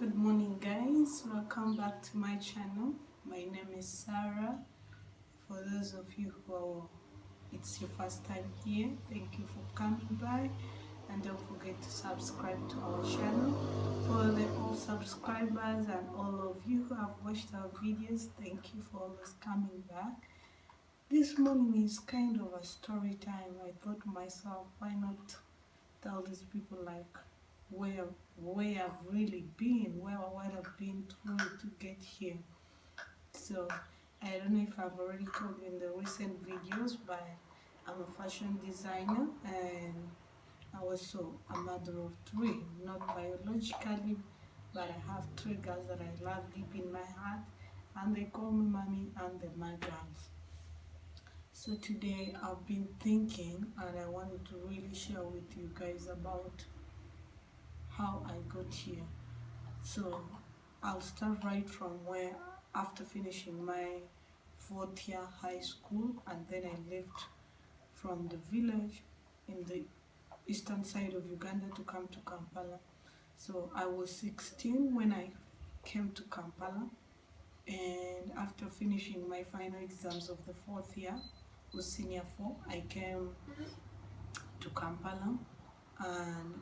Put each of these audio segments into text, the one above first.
Good morning, guys. Welcome back to my channel. My name is Sarah. For those of you who it's your first time here, thank you for coming by, and don't forget to subscribe to our channel. For the all subscribers and all of you who have watched our videos, thank you for always coming back. This morning is kind of a story time. I thought to myself, why not tell these people like where I've really been, what I've been through to get here. So I don't know if I've already told you in the recent videos, but I'm a fashion designer and also a mother of three, not biologically, but I have three girls that I love deep in my heart, and they call me mommy and they're my girls. So today I've been thinking and I wanted to really share with you guys about how I got here. So I'll start right from where after finishing my fourth year high school, and then I left from the village in the eastern side of Uganda to come to Kampala. So I was 16 when I came to Kampala, and after finishing my final exams of the fourth year, was senior 4, I came to Kampala, and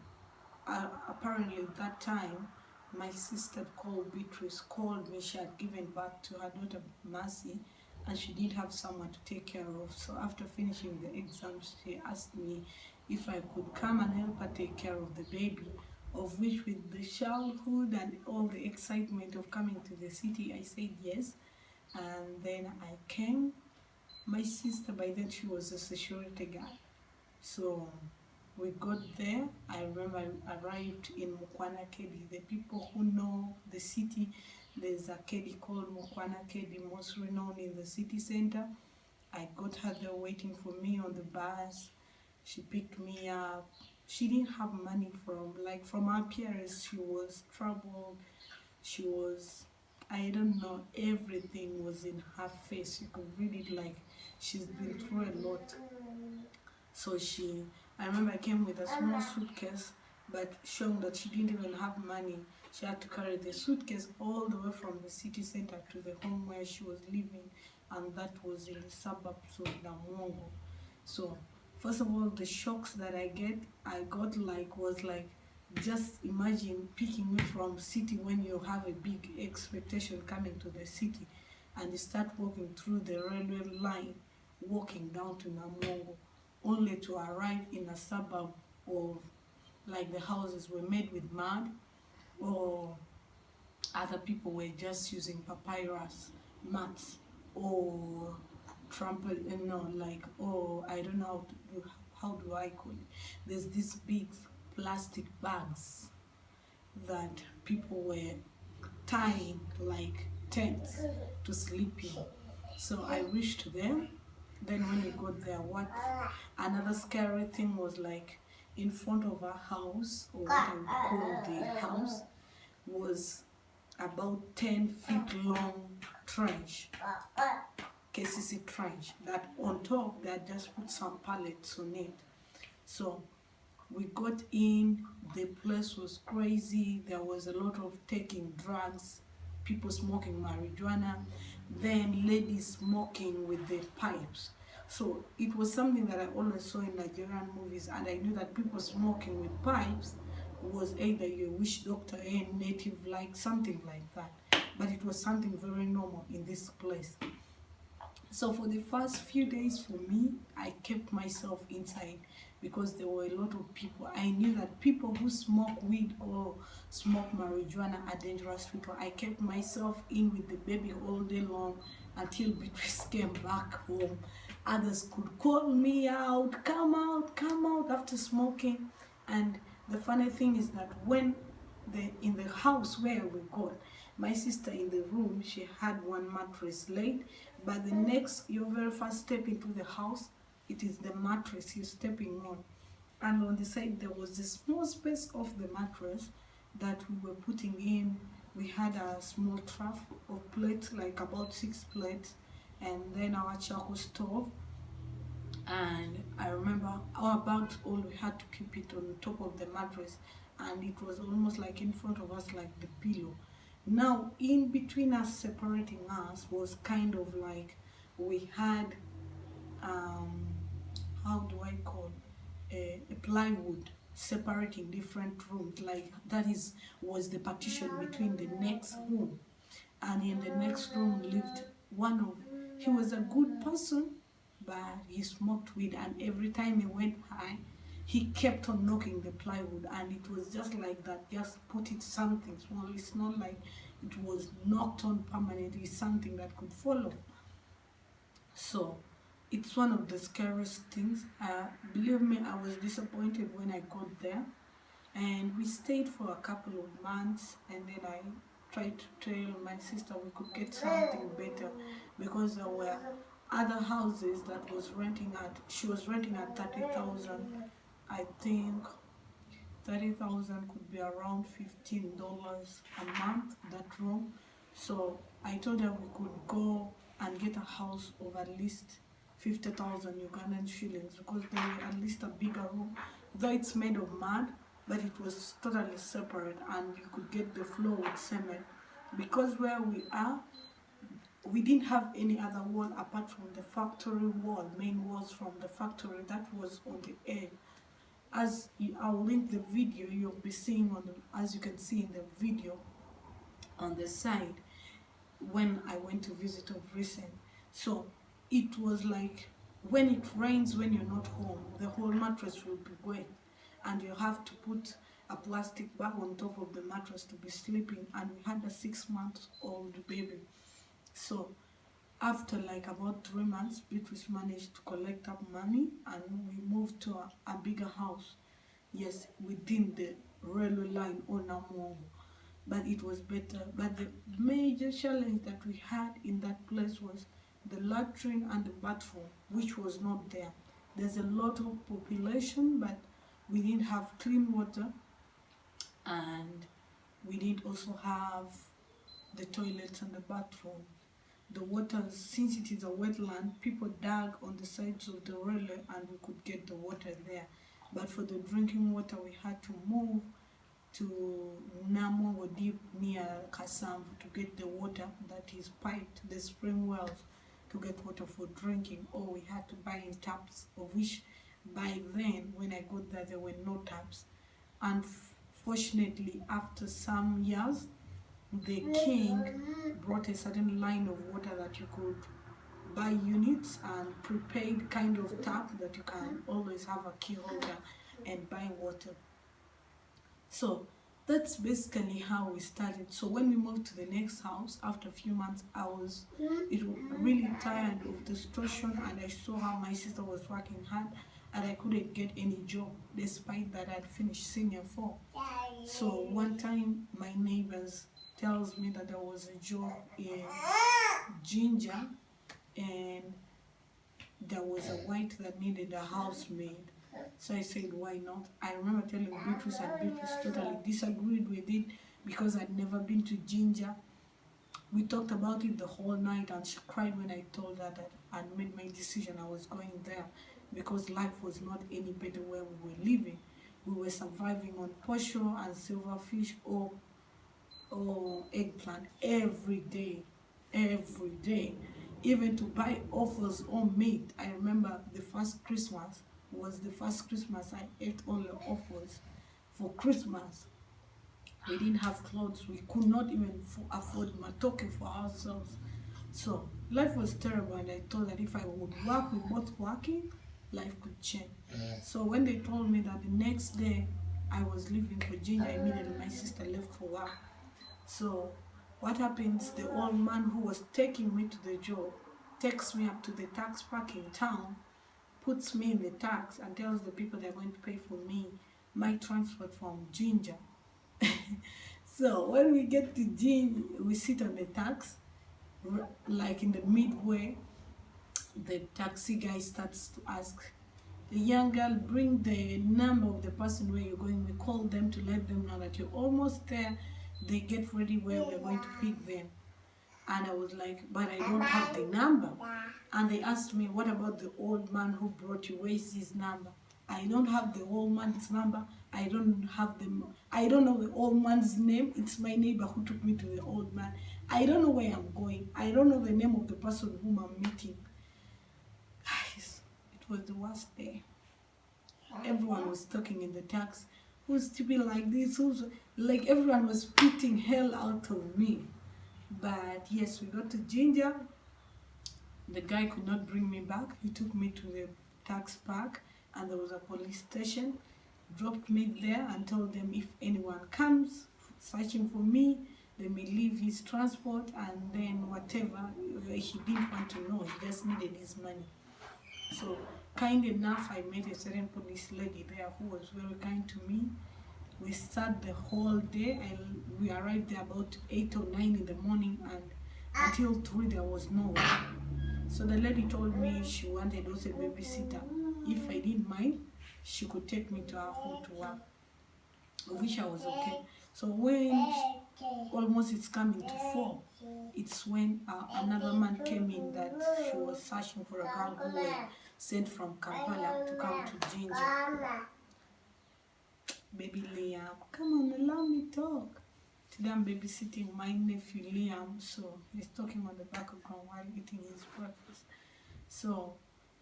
apparently at that time my sister called Beatrice called me. She had given birth to her daughter Mercy, and she did have someone to take care of. So after finishing the exams, she asked me if I could come and help her take care of the baby, of which with the childhood and all the excitement of coming to the city, I said yes. And then I came. My sister, by then she was a security guard, so we got there. I remember I arrived in Mukwana Kedi. The people who know the city, there's a Kedi called Mukwana Kedi, most renowned in the city center. I got her there waiting for me on the bus. She picked me up. She didn't have money from her appearance. She was troubled. She was, I don't know, everything was in her face. You could read it like she's been through a lot. So I remember I came with a small suitcase, but showing that she didn't even have money. She had to carry the suitcase all the way from the city center to the home where she was living, and that was in the suburbs of Namongo. So first of all, the shocks that I got was like, just imagine picking me from city when you have a big expectation coming to the city, and you start walking through the railway line, walking down to Namongo, only to arrive in a suburb of, like, the houses were made with mud, or other people were just using papyrus mats, or trample, or I don't know how do I call it. There's these big plastic bags that people were tying like tents to sleep in. So I reached them. Then when we got there, what another scary thing was, like, in front of our house, or what I would call the house, was about 10 feet long trench, KCC trench, that on top they had just put some pallets on it. So we got in, the place was crazy. There was a lot of taking drugs, people smoking marijuana, then ladies smoking with the pipes. So it was something that I always saw in Nigerian movies, and I knew that people smoking with pipes was either your witch doctor or native, like something like that. But it was something very normal in this place. So for the first few days for me, I kept myself inside because there were a lot of people. I knew that people who smoke weed or smoke marijuana are dangerous people. I kept myself in with the baby all day long until Beatrice came back home. Others could call me out, come out after smoking. And the funny thing is that when in the house where we got, my sister in the room, she had one mattress laid, but the next, your very first step into the house, it is the mattress you're stepping on. And on the side there was a small space of the mattress that we were putting in. We had a small trough of plates, like about 6 plates, and then our charcoal stove. And I remember our bags, all we had to keep it on top of the mattress, and it was almost like in front of us, like the pillow. Now in between us, separating us, was kind of like we had how do I call, a plywood separating different rooms, like that is was the partition between the next room. And in the next room lived one of, he was a good person, but he smoked weed, and every time he went high, he kept on knocking the plywood, and it was just like that, just put it something small. It's not like it was knocked on permanently, it's something that could follow. So it's one of the scariest things. Believe me, I was disappointed when I got there, and we stayed for a couple of months, and then I tried to tell my sister we could get something better, because there were other houses that was renting at, she was renting at 30,000. I think 30,000 could be around $15 a month, that room. So I told her we could go and get a house of at least 50,000 Ugandan shillings, because they were at least a bigger room, though it's made of mud, but it was totally separate, and you could get the floor with cement, because where we are, we didn't have any other wall apart from the factory wall, main walls from the factory that was on the edge. As I'll link the video, you'll be seeing on the, as you can see in the video on the side, when I went to visit of recent. So it was like when it rains, when you're not home, the whole mattress will be wet, and you have to put a plastic bag on top of the mattress to be sleeping. And we had a 6-month-old baby. So after like about 3 months, Beatrice managed to collect up money, and we moved to a bigger house. Yes, within the railway line on Namongo, but it was better. But the major challenge that we had in that place was the latrine and the bathroom, which was not there. There's a lot of population, but we didn't have clean water, and we didn't also have the toilets and the bathroom. The water, since it is a wetland, people dug on the sides of the railway and we could get the water there. But for the drinking water, we had to move to Namongo deep near Kasamvu to get the water that is piped, the spring wells, to get water for drinking, or we had to buy in taps, of which by then, when I got there were no taps. And fortunately, after some years, the king brought a certain line of water that you could buy units and prepaid kind of tap that you can always have a key holder and buy water. So that's basically how we started. So when we moved to the next house, after a few months, I was really tired of the situation, and I saw how my sister was working hard, and I couldn't get any job despite that I'd finished senior 4. So one time my neighbors tells me that there was a job in Ginger, and there was a white that needed a housemaid. So I said, why not? I remember telling Beatrice, and Beatrice totally disagreed with it because I'd never been to Ginger. We talked about it the whole night, and she cried when I told her that I'd made my decision. I was going there because life was not any better where we were living. We were surviving on posho and silverfish or eggplant every day, even to buy offals or maid. I remember the first Christmas was the first Christmas I ate all the offals for Christmas. We didn't have clothes, we could not even afford matoke for ourselves. So life was terrible, and I thought that if I would work with both working, life could change. So when they told me that the next day I was leaving for Ginger, immediately my sister left for work. So what happens, the old man who was taking me to the job takes me up to the tax park in town, puts me in the tax, and tells the people they're going to pay for me my transport from Ginger. So when we get to Ginger, we sit on the tax, like in the midway, the taxi guy starts to ask the young girl, bring the number of the person where you're going. We call them to let them know that you're almost there. They get ready where we're going to pick them. And I was like, but I don't have the number. And they asked me, what about the old man who brought you? Where is his number? I don't have the old man's number. I don't know the old man's name. It's my neighbor who took me to the old man. I don't know where I'm going. I don't know the name of the person whom I'm meeting. Guys, it was the worst day. Everyone was talking in the taxi. Who's stupid like this? Who's like, everyone was beating hell out of me. But yes, we got to Ginger. The guy could not bring me back. He took me to the tax park, and there was a police station. Dropped me there and told them if anyone comes searching for me, they may leave his transport, and then whatever. He didn't want to know. He just needed his money. So kind enough, I met a certain police lady there who was very kind to me. We sat the whole day, and we arrived there about 8 or 9 in the morning, and until 3 there was no one. So the lady told me she wanted also a babysitter. If I didn't mind, she could take me to her home to work, which I was okay. So when almost it's coming to 4, it's when another man came in that she was searching for a girl who was sent from Kampala to come to Ginger. Baby Liam, come on, allow me talk. Today I'm babysitting my nephew Liam, so he's talking on the background while eating his breakfast. So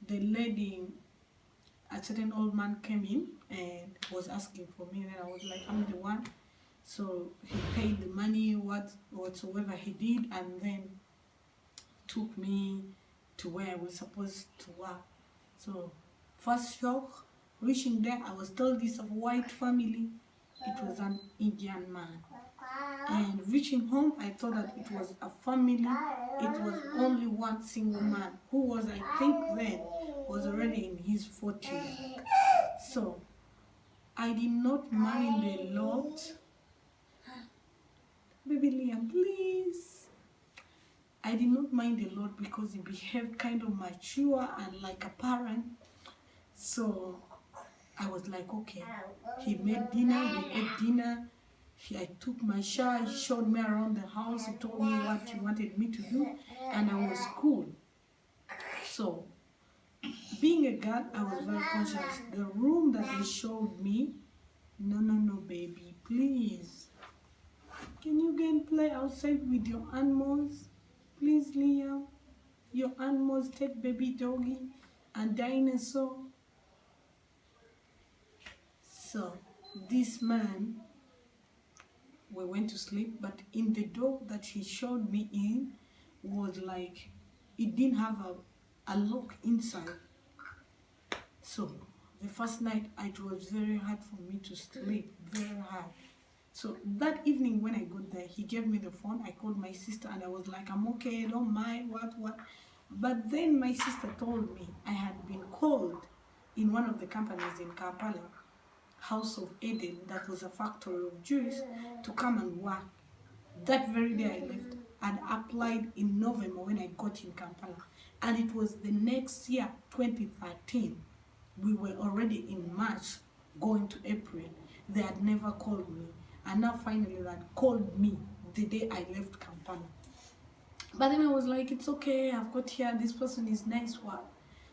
the lady, a certain old man came in and was asking for me, and I was like, I'm the one. So he paid the money, whatsoever he did, and then took me to where I was supposed to work. So first shock, reaching there, I was told this of a white family. It was an Indian man. And reaching home, I thought that it was a family. It was only one single man who was, I think then, was already in his 40s. So I did not mind a lot. Baby Liam, please. I did not mind a lot because he behaved kind of mature and like a parent. So I was like, okay. He made dinner, we ate dinner. I took my shower, he showed me around the house, he told me what he wanted me to do, and I was cool. So, being a girl, I was very conscious. The room that they showed me, no, baby, please. Can you go and play outside with your animals? Please, Liam. Your animals, take baby doggy and dinosaur. So, this man, we went to sleep, but in the door that he showed me in was like, it didn't have a lock inside. So the first night it was very hard for me to sleep, very hard. So that evening when I got there, he gave me the phone. I called my sister and I was like, I'm okay, I don't mind, what. But then my sister told me I had been called in one of the companies in Kampala, House of Eden, that was a factory of Jews, to come and work. That very day I left and applied in November when I got in Kampala. And it was the next year, 2013. We were already in March, going to April. They had never called me. And now finally they had called me the day I left Kampala. But then I was like, it's okay, I've got here, this person is nice, what?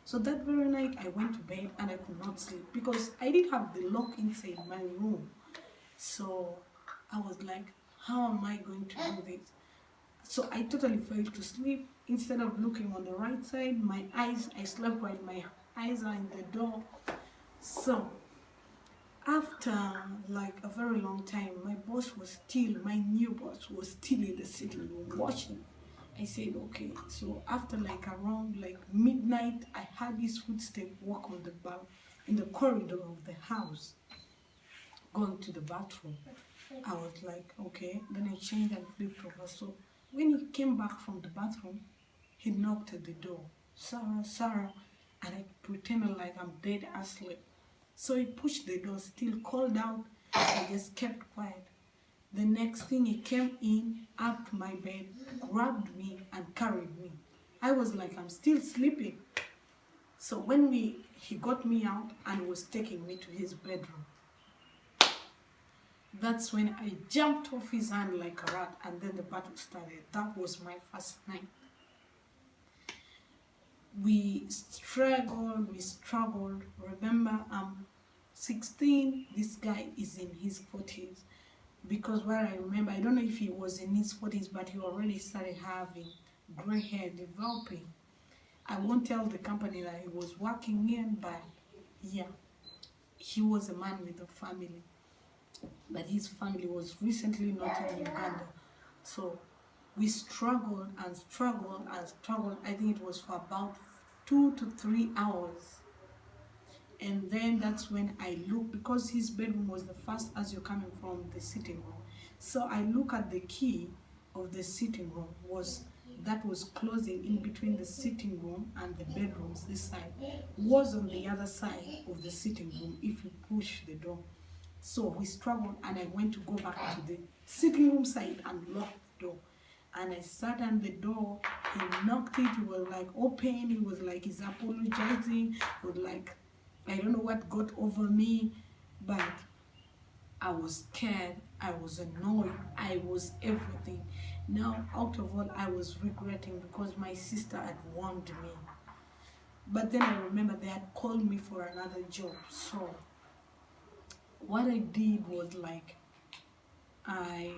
So that very night I went to bed and I could not sleep because I didn't have the lock inside my room. So I was like, how am I going to do this? So I totally failed to sleep. Instead of looking on the right side, I slept while my eyes are in the door. So after like a very long time, my new boss was still in the sitting room watching. I said, okay. So after like around like midnight, I heard his footstep walk on in the corridor of the house, going to the bathroom. I was like, okay. Then I changed and flipped over. So when he came back from the bathroom, he knocked at the door. Sarah. And I pretended like I'm dead asleep. So he pushed the door, still called out. I just kept quiet. The next thing, he came in, up to my bed, grabbed me and carried me. I was like, I'm still sleeping. So when he got me out and was taking me to his bedroom, that's when I jumped off his hand like a rat, and then the battle started. That was my first night. we struggled. Remember, I'm 16, this guy is in his 40s. Because what I remember, I don't know if he was in his 40s, but he already started having gray hair developing. I won't tell the company that he was working in, but yeah, he was a man with a family. But his family was recently not in Uganda. So we struggled and struggled and struggled. I think it was for about 2 to 3 hours. And then that's when I look, because his bedroom was the first as you're coming from the sitting room. So I look at the key of the sitting room was closing in between the sitting room and the bedrooms. This side was on the other side of the sitting room if you push the door. So we struggled, and I went to go back to the sitting room side and lock the door. And I sat on the door. He knocked it. He was like open. He was like he's apologizing. He was like, I don't know what got over me, but I was scared. I was annoyed. I was everything. Now, out of all, I was regretting because my sister had warned me. But then I remember they had called me for another job. So what I did was like, I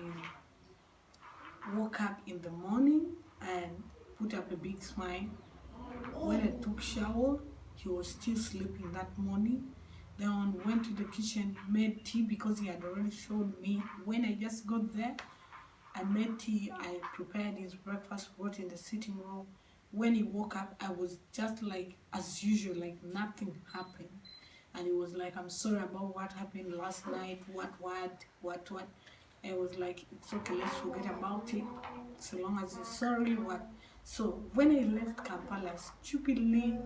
woke up in the morning and put up a big smile. When I took shower, he was still sleeping that morning. Then went to the kitchen, made tea because he had already showed me. When I just got there, I made tea, I prepared his breakfast, brought in the sitting room. When he woke up, I was just like as usual, like nothing happened. And he was like, I'm sorry about what happened last night, what. I was like, it's okay, let's forget about it, so long as you're sorry, what. So when I left Kampala, stupidly,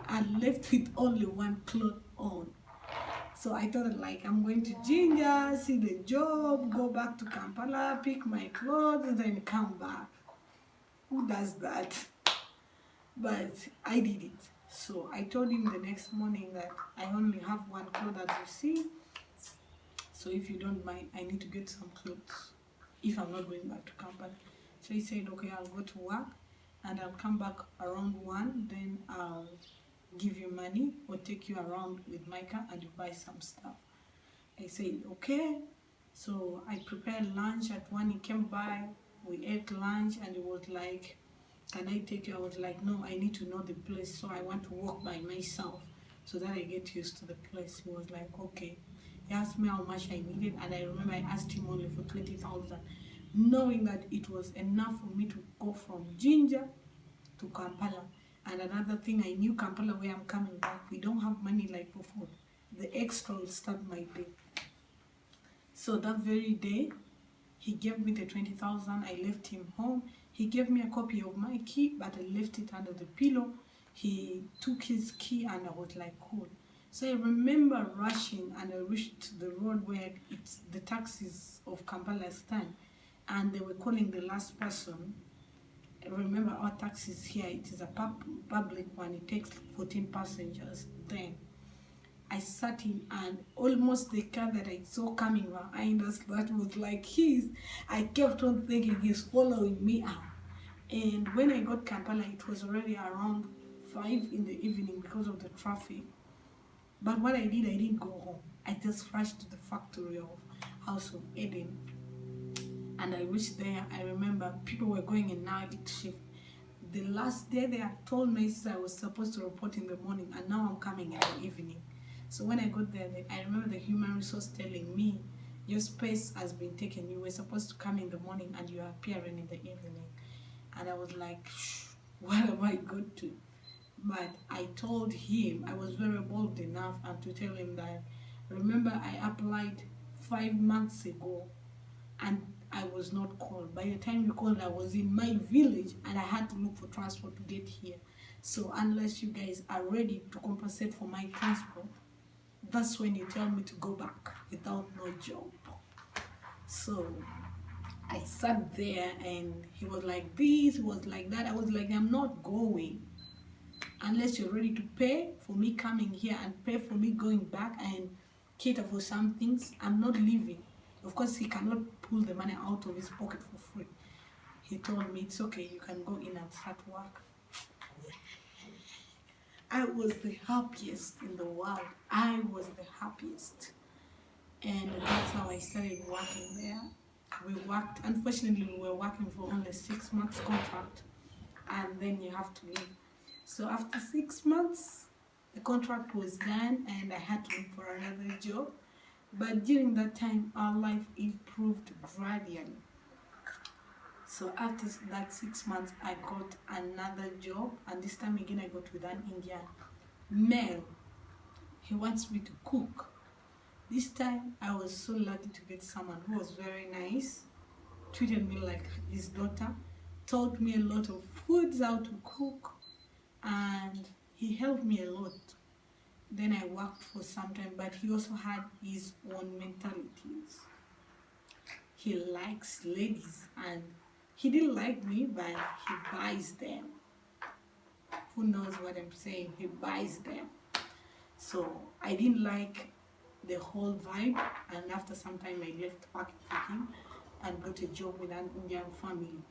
I left with only one cloth on. So I thought like I'm going to Ginger, see the job, go back to Kampala, pick my clothes, and then come back. Who does that? But I did it. So I told him the next morning that I only have one cloth, as you see. So if you don't mind, I need to get some clothes if I'm not going back to Kampala. So he said, okay, I'll go to work and I'll come back around 1, then I'll give you money or take you around with Micah and you buy some stuff. I said, okay. So I prepared lunch at 1. He came by, we ate lunch, and he was like, can I take you? I was like, no, I need to know the place, so I want to walk by myself so that I get used to the place. He was like, okay. He asked me how much I needed, and I remember I asked him only for 20,000, knowing that it was enough for me to go from Ginger to Kampala. And another thing, I knew Kampala, where I'm coming back, we don't have money like for food. The extra will start my day. So that very day, he gave me the 20,000. I left him home. He gave me a copy of my key, but I left it under the pillow. He took his key, and I was like, cool. So I remember rushing, and I reached the road where the taxis of Kampala stand, and they were calling the last person. Remember, our taxis here, it is a public one. It takes 14 passengers. Then I sat in, and almost the car that I saw coming behind us, that was like his, I kept on thinking he's following me out. And when I got Kampala, it was already around 5 in the evening because of the traffic. But what I didn't go home. I just rushed to the factory of House of Eden. And I reached there. I remember people were going in night shift. The last day they had told me I was supposed to report in the morning, and now I'm coming in the evening. So when I got there, I remember the human resource telling me, your space has been taken. You were supposed to come in the morning and you are appearing in the evening. And I was like, what have I got to? But I told him, I was very bold enough and to tell him that, remember, I applied 5 months ago and I was not called. By the time you called, I was in my village and I had to look for transport to get here. So unless you guys are ready to compensate for my transport, that's when you tell me to go back without no job. So I sat there, and he was like this, he was like that. I was like, I'm not going unless you're ready to pay for me coming here and pay for me going back and cater for some things. I'm not leaving. Of course, he cannot pull the money out of his pocket for free. He told me, it's okay, you can go in and start work. I was the happiest in the world. I was the happiest. And that's how I started working there. We worked, unfortunately, we were working for only 6 months contract, and then you have to leave. So after 6 months, the contract was done, and I had to look for another job. But during that time, our life improved gradually. So after that 6 months, I got another job, and this time again, I got with an Indian male. He wants me to cook. This time, I was so lucky to get someone who was very nice, treated me like his daughter, taught me a lot of foods, how to cook, and he helped me a lot. Then I worked for some time, but he also had his own mentalities. He likes ladies, and he didn't like me, but he buys them. Who knows what I'm saying? He buys them. So I didn't like the whole vibe, and after some time I left working for him and got a job with an Indian family.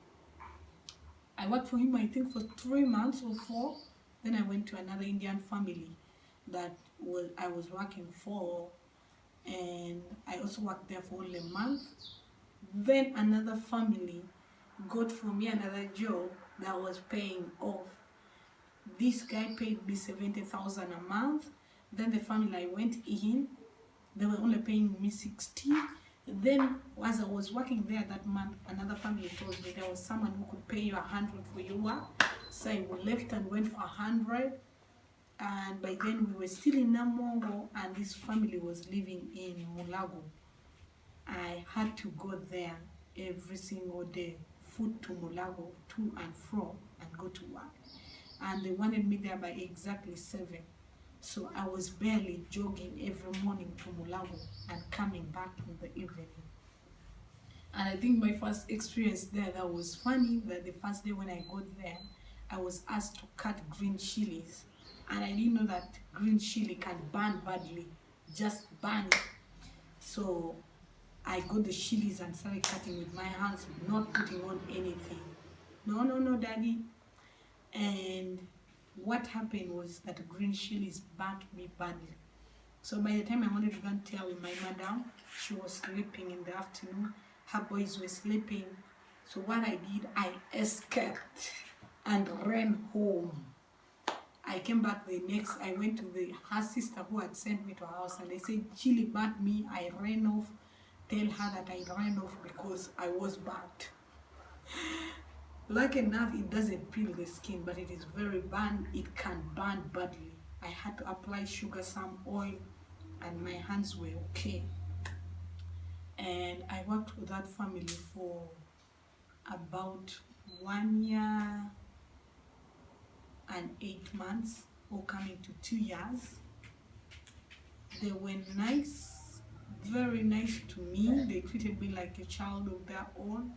I worked for him, I think, for 3 months or 4. Then I went to another Indian family that I was working for, and I also worked there for only a month. Then another family got for me another job that was paying off. This guy paid me 70,000 a month. Then the family I went in, they were only paying me 60. Then as I was working there that month, another family told me there was someone who could pay you 100 for your work. So I left and went for 100. And by then we were still in Namongo, and this family was living in Mulago. I had to go there every single day, foot to Mulago, to and from, and go to work. And they wanted me there by exactly 7. So I was barely jogging every morning to Mulago and coming back in the evening. And I think my first experience there, that was funny, that the first day when I got there, I was asked to cut green chilies. And I didn't know that green chili can burn badly, just burn it. So I got the chilies and started cutting with my hands, not putting on anything. No, daddy. And what happened was that green chilies burnt me badly. So by the time I wanted to go and tell my madam, she was sleeping in the afternoon, her boys were sleeping. So what I did, I escaped and ran home. I came back I went to her sister who had sent me to her house, and they said, chili burnt me. I ran off. Tell her that I ran off because I was burnt. Lucky enough, it doesn't peel the skin, but it is very burn. It can burn badly. I had to apply sugar, some oil, and my hands were okay. And I worked with that family for about 1 year and 8 months, or coming to 2 years. They were nice, very nice to me. They treated me like a child of their own.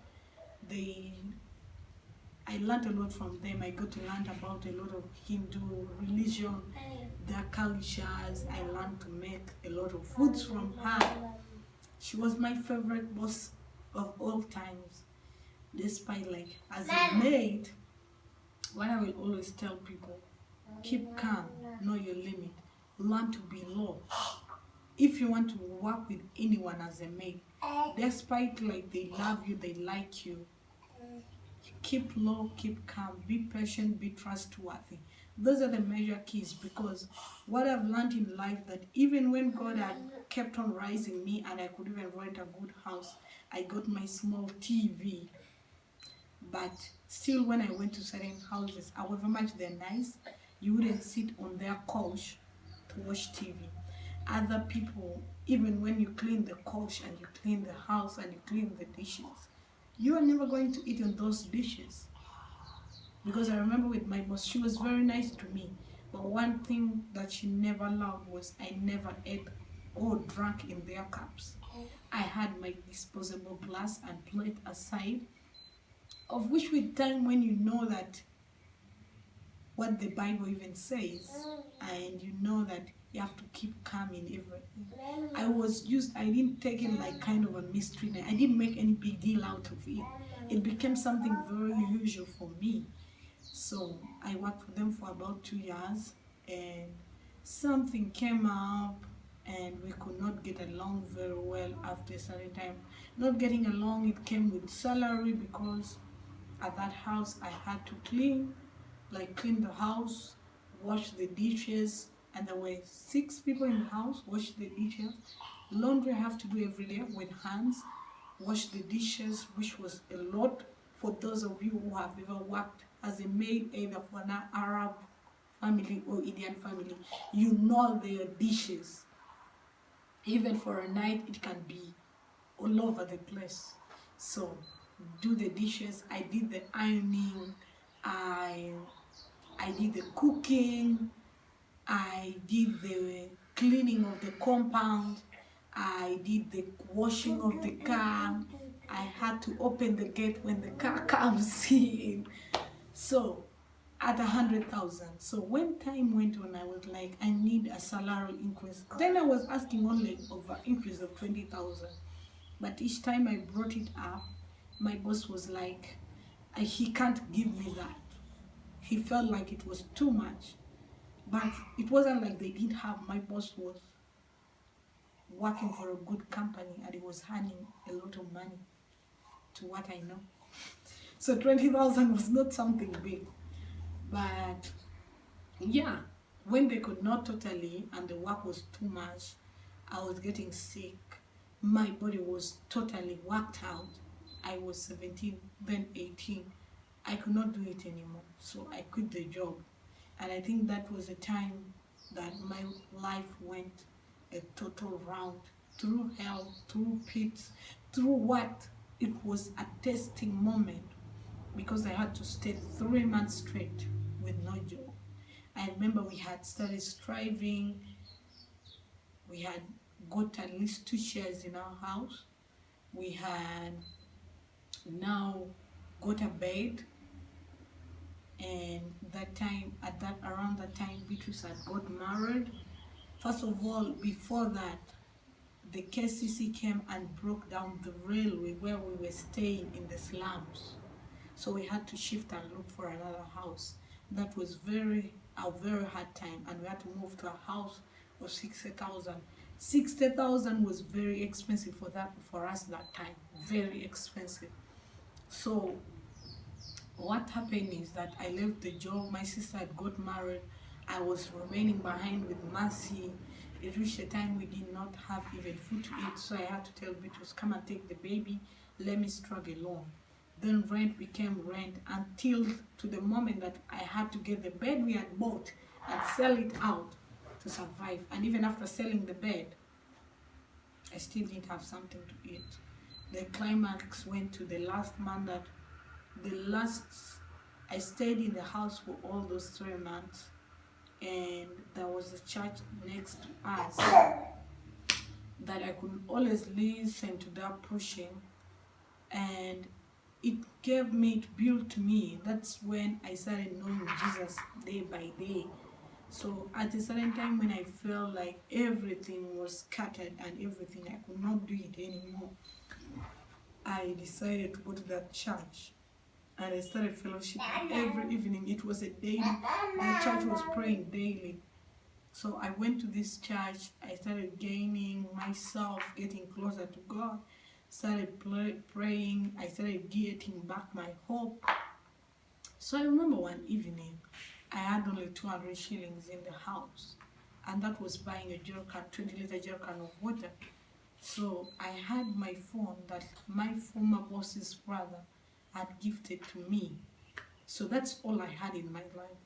I learned a lot from them. I got to learn about a lot of Hindu religion, their cultures. I learned to make a lot of foods from her. She was my favorite boss of all times. Despite, like, as a maid, what I will always tell people, keep calm, know your limit, learn to be low. If you want to work with anyone as a maid, despite like they love you, they like you, keep low, keep calm, be patient, be trustworthy. Those are the major keys, because what I've learned in life, that even when God had kept on rising me and I could even rent a good house, I got my small TV. But still, when I went to certain houses, however much they're nice, you wouldn't sit on their couch to watch TV. Other people, even when you clean the couch and you clean the house and you clean the dishes, you are never going to eat on those dishes. Because I remember with my boss, she was very nice to me, but one thing that she never allowed was I never ate or drank in their cups. I had my disposable glass and plate aside, of which with time, when you know that what the Bible even says, and you know that you have to keep calm in everything. I didn't take it like kind of a mystery. I didn't make any big deal out of it. It became something very usual for me. So I worked with them for about 2 years, and something came up, and we could not get along very well after a certain time. Not getting along, it came with salary, because at that house I had to clean the house, wash the dishes, and there were 6 people in the house. Wash the dishes, laundry I have to do every day with hands, wash the dishes, which was a lot. For those of you who have ever worked as a maid, either for an Arab family or Indian family, you know their dishes. Even for a night, it can be all over the place. So do the dishes. I did the ironing, I did the cooking, I did the cleaning of the compound, I did the washing of the car. I had to open the gate when the car comes in. So at 100,000. So when time went on, I was like, I need a salary increase. Then I was asking only over increase of 20,000. But each time I brought it up, my boss was like, he can't give me that. He felt like it was too much. But it wasn't like they didn't have, my boss was working for a good company and he was earning a lot of money to what I know. So 20,000 was not something big. But yeah, when they could not totally and the work was too much, I was getting sick. My body was totally worked out. I was 17, then 18. I could not do it anymore. So I quit the job. And I think that was a time that my life went a total round, through hell, through pits, through what? It was a testing moment, because I had to stay 3 months straight with no job. I remember we had started striving. We had got at least 2 shares in our house. We had now got a bed. And around that time, Beatrice had got married. First of all, before that, the KCC came and broke down the railway where we were staying in the slums. So we had to shift and look for another house. That was a very hard time, and we had to move to a house of 60,000. 60,000 was very expensive for us that time, very expensive. So what happened is that I left the job. My sister had got married. I was remaining behind with Mercy. It reached a time we did not have even food to eat, so I had to tell Beatrice, come and take the baby, let me struggle alone. Then rent became rent, until to the moment that I had to get the bed we had bought and sell it out to survive. And even after selling the bed, I still didn't have something to eat. The climax went to the last month that I stayed in the house for all those 3 months, and there was a church next to us that I could always listen to that pushing, and it built me. That's when I started knowing Jesus day by day. So at a certain time when I felt like everything was scattered and everything, I could not do it anymore, I decided to go to that church. And I started fellowshipping every evening. It was a daily, the church was praying daily. So I went to this church. I started gaining myself, getting closer to God. Started praying. I started getting back my hope. So I remember one evening, I had only 200 shillings in the house. And that was buying a 20-liter jerrycan of water. So I had my phone that my former boss's brother had gifted to me. So that's all I had in my life.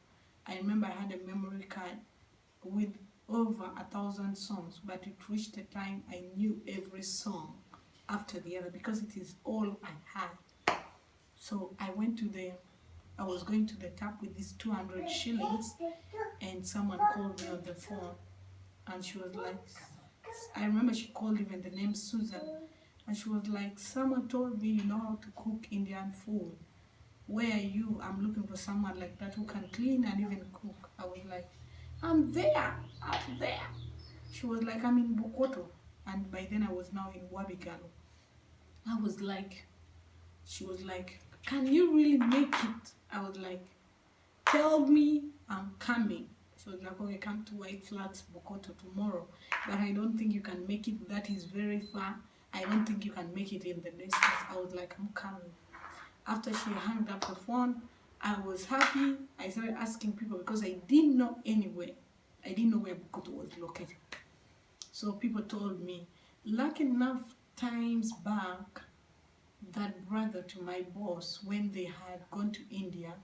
I remember I had a memory card with over 1,000 songs, but it reached a time I knew every song after the other, because it is all I had. So I was going to the tap with these 200 shillings, and someone called me on the phone, and she was like, I remember she called even the name Susan, and she was like, someone told me you know how to cook Indian food. Where are you? I'm looking for someone like that who can clean and even cook. I was like, I'm there. She was like, I'm in Bukoto. And by then I was now in Wabigalo. She was like, can you really make it? I was like, tell me I'm coming. So like, okay, come to White Flats, Bokoto tomorrow. But I don't think you can make it. That is very far. I don't think you can make it in the next days. I was like, I'm coming. After she hung up the phone, I was happy. I started asking people because I didn't know anywhere. I didn't know where Bokoto was located. So people told me. Lucky enough, times back, that brother to my boss, when they had gone to India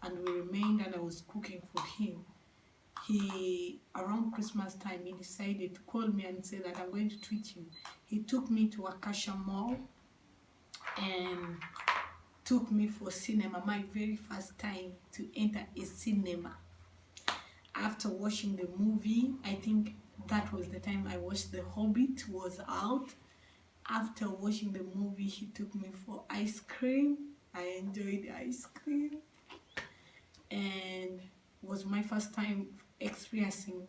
and we remained and I was cooking for him, he, around Christmas time, he decided to call me and say that I'm going to treat you. He took me to Acacia Mall and took me for cinema, my very first time to enter a cinema. After watching the movie, I think that was the time I watched The Hobbit was out. After watching the movie, he took me for ice cream. I enjoyed the ice cream, and was my first time experiencing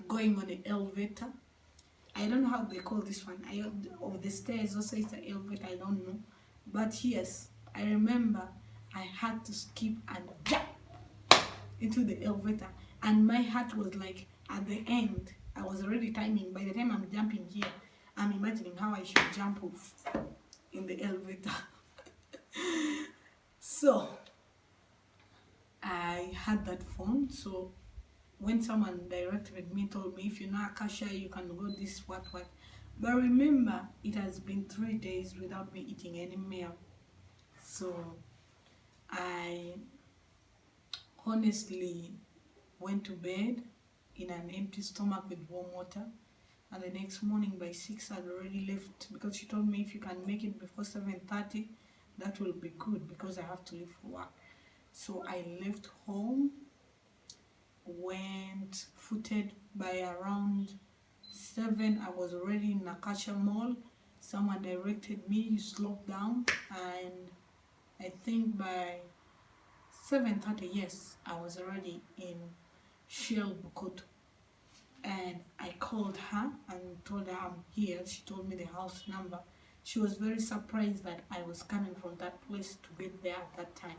going on the elevator. I don't know how they call this one. Of the stairs, also it's an elevator. I don't know, but yes, I remember I had to skip and jump into the elevator, and my heart was like at the end. I was already timing. By the time I'm jumping here, I'm imagining how I should jump off in the elevator. So I had that phone. So when someone directed me, told me, if you're not Acacia, you can go this, what. But remember, it has been 3 days without me eating any meal. So I honestly went to bed in an empty stomach with warm water. And the next morning by 6, I'd already left, because she told me if you can make it before 7:30, that will be good, because I have to leave for work. So I left home, went footed. By around 7, I was already in Acacia Mall. Someone directed me, you slow down, and I think by 7:30, yes, I was already in Shell Bukoto. And I called her and told her I'm here. She told me the house number. She was very surprised that I was coming from that place to get there at that time.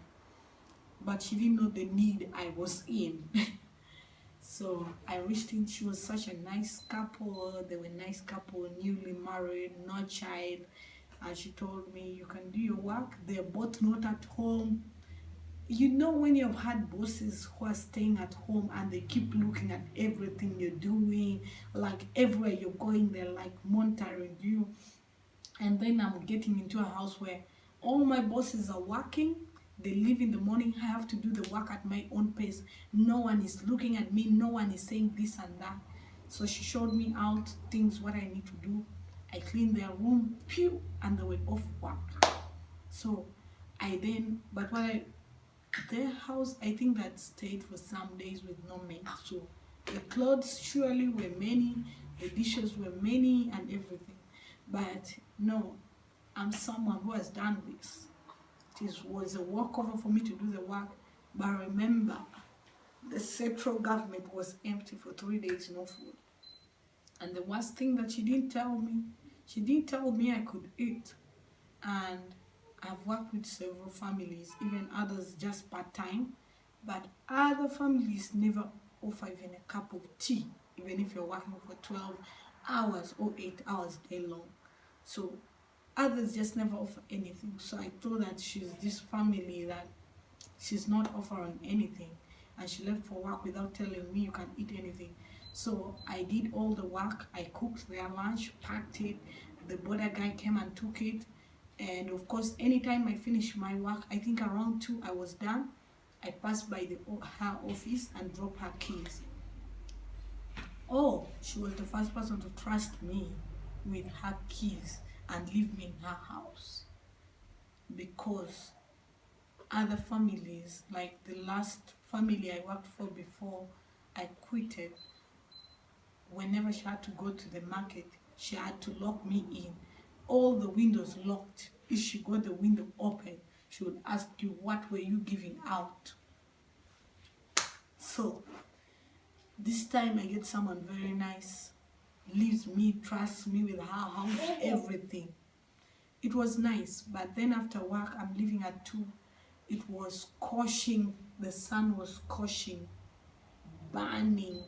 But she didn't know the need I was in. So I reached in. She was such a nice couple. They were a nice couple, newly married, no child. And she told me, you can do your work. They're both not at home. You know, when you've had bosses who are staying at home and they keep looking at everything you're doing, like everywhere you're going, they're like monitoring you. And then I'm getting into a house where all my bosses are working. They leave in the morning. I have to do the work at my own pace. No one is looking at me. No one is saying this and that. So she showed me out things, what I need to do. I cleaned their room, pew, and they were off work. So their house, I think, that stayed for some days with no maid. So the clothes surely were many, the dishes were many, and everything. But no, I'm someone who has done this. It was a walkover for me to do the work. But remember, the central government was empty for 3 days, no food. And the worst thing that she didn't tell me I could eat. And I've worked with several families, even others just part-time, but other families never offer even a cup of tea, even if you're working for 12 hours or 8 hours day long. So others just never offer anything. So I thought that she's this family that she's not offering anything, and she left for work without telling me you can eat anything. So I did all the work. I cooked their lunch, packed it, the border guy came and took it. And of course, anytime I finish my work, I think around 2 I was done, I passed by her office and dropped her keys. Oh, she was the first person to trust me with her keys and leave me in her house. Because other families, like the last family I worked for before I quitted, whenever she had to go to the market, she had to lock me in. All the windows locked. If she got the window open, she would ask you, what were you giving out? So this time I get someone very nice, leaves me, trusts me with her house, everything. It was nice. But then after work, I'm leaving at 2. It was scorching. The sun was scorching. burning,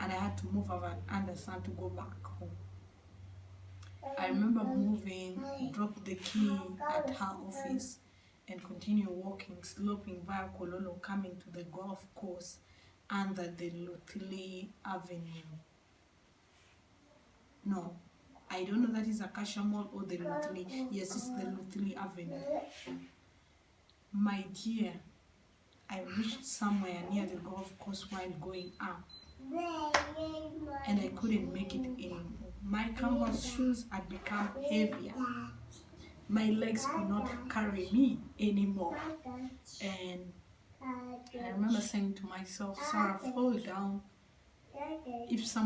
and I had to move over and the sun to go back home. I remember moving, drop the key at her office, and continue walking, sloping via Kololo, coming to the golf course under the Luthuli Avenue. No, I don't know that is Acacia Mall or the Luthuli. Yes, it's the Luthuli Avenue. My dear, I reached somewhere near the golf course while going up, and I couldn't make it anymore. My canvas shoes had become heavier. My legs could not carry me anymore. And I remember saying to myself, Sarah, fall down. If someone